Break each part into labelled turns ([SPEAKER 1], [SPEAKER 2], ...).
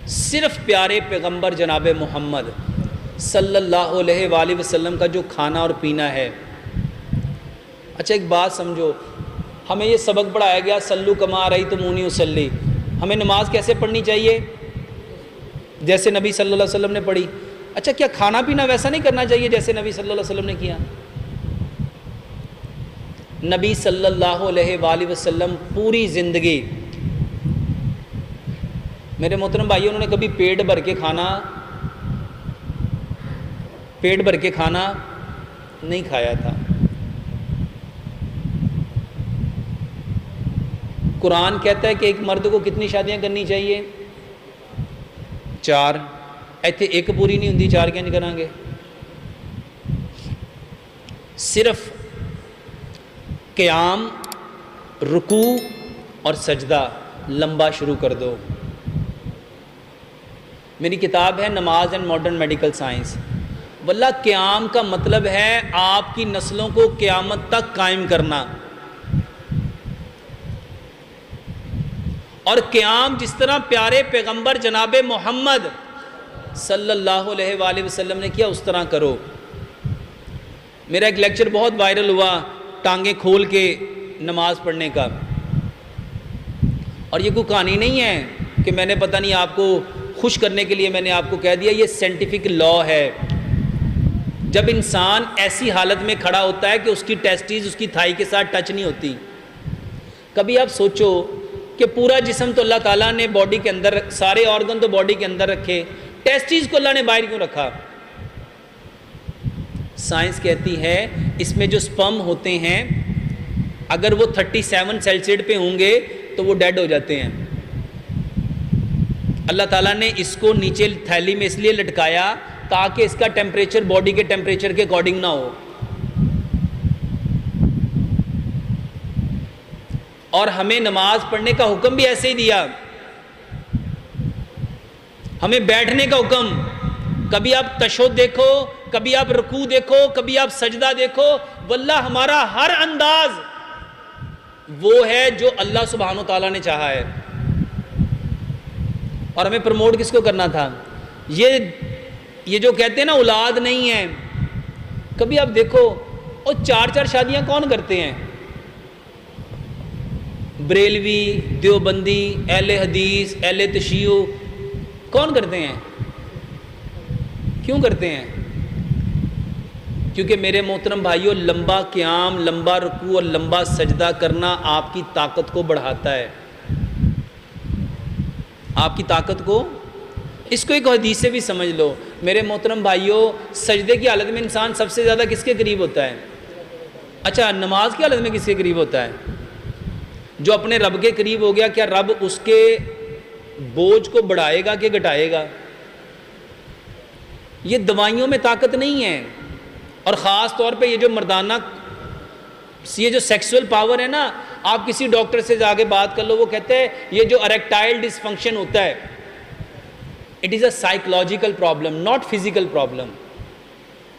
[SPEAKER 1] صرف پیارے پیغمبر جناب محمد صلی اللہ علیہ وآلہ وسلم کا جو کھانا اور پینا ہے. اچھا ایک بات سمجھو، ہمیں یہ سبق پڑھایا گیا سلو کما رأیتمونی اصلی، ہمیں نماز کیسے پڑھنی چاہیے؟ جیسے نبی صلی اللہ علیہ وسلم نے پڑھی. اچھا کیا کھانا پینا ویسا نہیں کرنا چاہیے جیسے نبی صلی اللہ علیہ وسلم نے کیا؟ نبی صلی اللہ علیہ وآلہ وسلم پوری زندگی، میرے محترم بھائی، انہوں نے کبھی پیٹ بھر کے کھانا نہیں کھایا تھا. قرآن کہتا ہے کہ ایک مرد کو کتنی شادیاں کرنی چاہیے؟ 4. ایتھے ایک پوری نہیں ہوندی، 4 کینج کریں گے؟ صرف قیام، رکوع اور سجدہ لمبا شروع کر دو. میری کتاب ہے نماز اینڈ ماڈرن میڈیکل سائنس. واللہ قیام کا مطلب ہے آپ کی نسلوں کو قیامت تک قائم کرنا. اور قیام جس طرح پیارے پیغمبر جناب محمد صلی اللہ علیہ وآلہ وسلم نے کیا اس طرح کرو. میرا ایک لیکچر بہت وائرل ہوا ٹانگیں کھول کے نماز پڑھنے کا، اور یہ کوئی کہانی نہیں ہے کہ میں نے پتہ نہیں آپ کو خوش کرنے کے لیے میں نے آپ کو کہہ دیا، یہ سائنٹیفک لا ہے. جب انسان ایسی حالت میں کھڑا ہوتا ہے کہ اس کی ٹیسٹیز اس کی تھائی کے ساتھ ٹچ نہیں ہوتی. کبھی آپ سوچو کہ پورا جسم تو اللہ تعالیٰ نے باڈی کے اندر، سارے آرگن تو باڈی کے اندر رکھے، ٹیسٹیز کو اللہ نے باہر کیوں رکھا؟ سائنس کہتی ہے اس میں جو سپرم ہوتے ہیں اگر وہ 37 سیلسیٹ پہ ہوں گے تو وہ ڈیڈ ہو جاتے ہیں. اللہ تعالیٰ نے اس کو نیچے تھیلی میں اس لیے لٹکایا تاکہ اس کا ٹیمپریچر باڈی کے ٹیمپریچر کے اکارڈنگ نہ ہو. اور ہمیں نماز پڑھنے کا حکم بھی ایسے ہی دیا، ہمیں بیٹھنے کا حکم. کبھی آپ تشہد دیکھو، کبھی آپ رکوع دیکھو، کبھی آپ سجدہ دیکھو، واللہ ہمارا ہر انداز وہ ہے جو اللہ سبحانہ وتعالیٰ نے چاہا ہے. اور ہمیں پروموٹ کس کو کرنا تھا؟ یہ جو کہتے ہیں نا اولاد نہیں ہے، کبھی آپ دیکھو اور 4 شادیاں کون کرتے ہیں؟ بریلوی، دیوبندی، اہل حدیث، اہل تشیع، کون کرتے ہیں؟ کیوں کرتے ہیں؟ کیونکہ میرے محترم بھائیوں، لمبا قیام، لمبا رکوع اور لمبا سجدہ کرنا آپ کی طاقت کو بڑھاتا ہے. آپ کی طاقت کو، اس کو ایک حدیث سے بھی سمجھ لو میرے محترم بھائیوں. سجدے کی حالت میں انسان سب سے زیادہ کس کے قریب ہوتا ہے؟ اچھا نماز کی حالت میں کس کے قریب ہوتا ہے؟ جو اپنے رب کے قریب ہو گیا، کیا رب اس کے بوجھ کو بڑھائے گا کہ گھٹائے گا؟ یہ دوائیوں میں طاقت نہیں ہے. اور خاص طور پہ یہ جو مردانہ، یہ جو سیکسول پاور ہے نا، آپ کسی ڈاکٹر سے جا کے بات کر لو، وہ کہتے ہیں یہ جو اریکٹائل ڈس فنکشن ہوتا ہے it is a psychological problem not physical problem.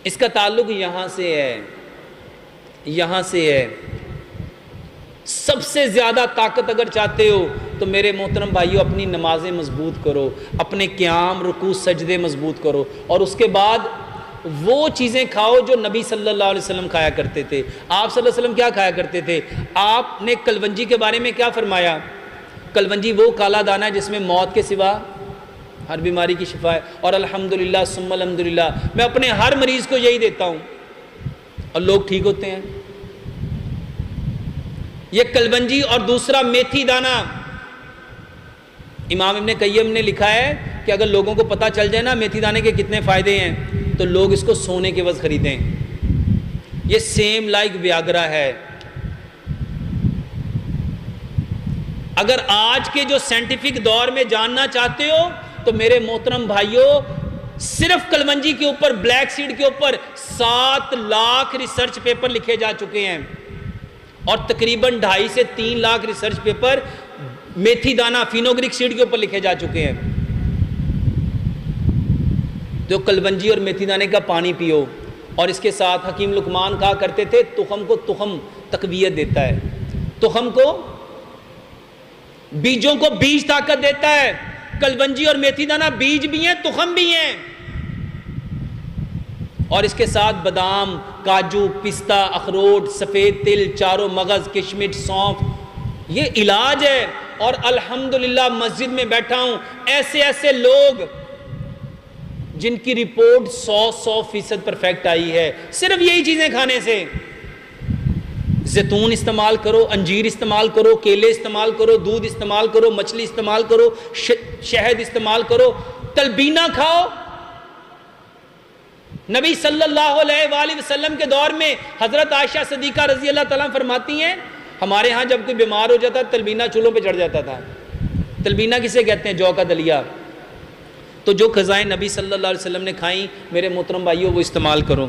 [SPEAKER 1] اس کا تعلق یہاں سے ہے. سب سے زیادہ طاقت اگر چاہتے ہو تو میرے محترم بھائیوں اپنی نمازیں مضبوط کرو، اپنے قیام، رکوع، سجدے مضبوط کرو، اور اس کے بعد وہ چیزیں کھاؤ جو نبی صلی اللہ علیہ وسلم کھایا کرتے تھے. آپ صلی اللہ علیہ وسلم کیا کھایا کرتے تھے؟ آپ نے کلونجی کے بارے میں کیا فرمایا؟ کلونجی وہ کالا دانہ ہے جس میں موت کے سوا ہر بیماری کی شفا ہے. اور الحمدللہ ثم الحمدللہ میں اپنے ہر مریض کو یہی دیتا ہوں اور لوگ ٹھیک ہوتے ہیں. یہ کلونجی اور دوسرا میتھی دانہ. امام ابن قیم نے لکھا ہے کہ اگر لوگوں کو پتہ چل جائے نا میتھی دانے کے کتنے فائدے ہیں تو لوگ اس کو سونے کے عوض خریدیں. یہ سیم لائک ویاگرا ہے. اگر آج کے جو سائنٹیفک دور میں جاننا چاہتے ہو تو میرے محترم بھائیوں صرف کلونجی کے اوپر، بلیک سیڈ کے اوپر 7 لاکھ ریسرچ پیپر لکھے جا چکے ہیں، اور تقریباً 2.5 سے 3 لاکھ ریسرچ پیپر میتھی دانہ فینوگرک سیڈ کے اوپر لکھے جا چکے ہیں. جو کلونجی اور میتھی دانے کا پانی پیو، اور اس کے ساتھ حکیم لقمان کہا کرتے تھے تخم کو تخم تقویت دیتا ہے، تخم کو، بیجوں کو بیج طاقت دیتا ہے. کلونجی اور میتھی دانہ بیج بھی ہیں، تخم بھی ہیں، اور اس کے ساتھ بادام، کاجو، پستہ، اخروٹ، سفید تل، چاروں مغز، کشمش، سونف، یہ علاج ہے۔ اور الحمدللہ مسجد میں بیٹھا ہوں، ایسے ایسے لوگ جن کی رپورٹ 100% پرفیکٹ آئی ہے صرف یہی چیزیں کھانے سے۔ زیتون استعمال کرو، انجیر استعمال کرو، کیلے استعمال کرو، دودھ استعمال کرو، مچھلی استعمال کرو، شہد استعمال کرو، تلبینہ کھاؤ۔ نبی صلی اللہ علیہ وآلہ وسلم کے دور میں حضرت عائشہ صدیقہ رضی اللہ تعالیٰ فرماتی ہیں ہمارے ہاں جب کوئی بیمار ہو جاتا تلبینہ چولہوں پہ چڑھ جاتا تھا۔ تلبینہ کسے کہتے ہیں؟ جو کا دلیا۔ تو جو غذائیں نبی صلی اللہ علیہ وسلم نے کھائیں میرے محترم بھائیوں وہ استعمال کرو۔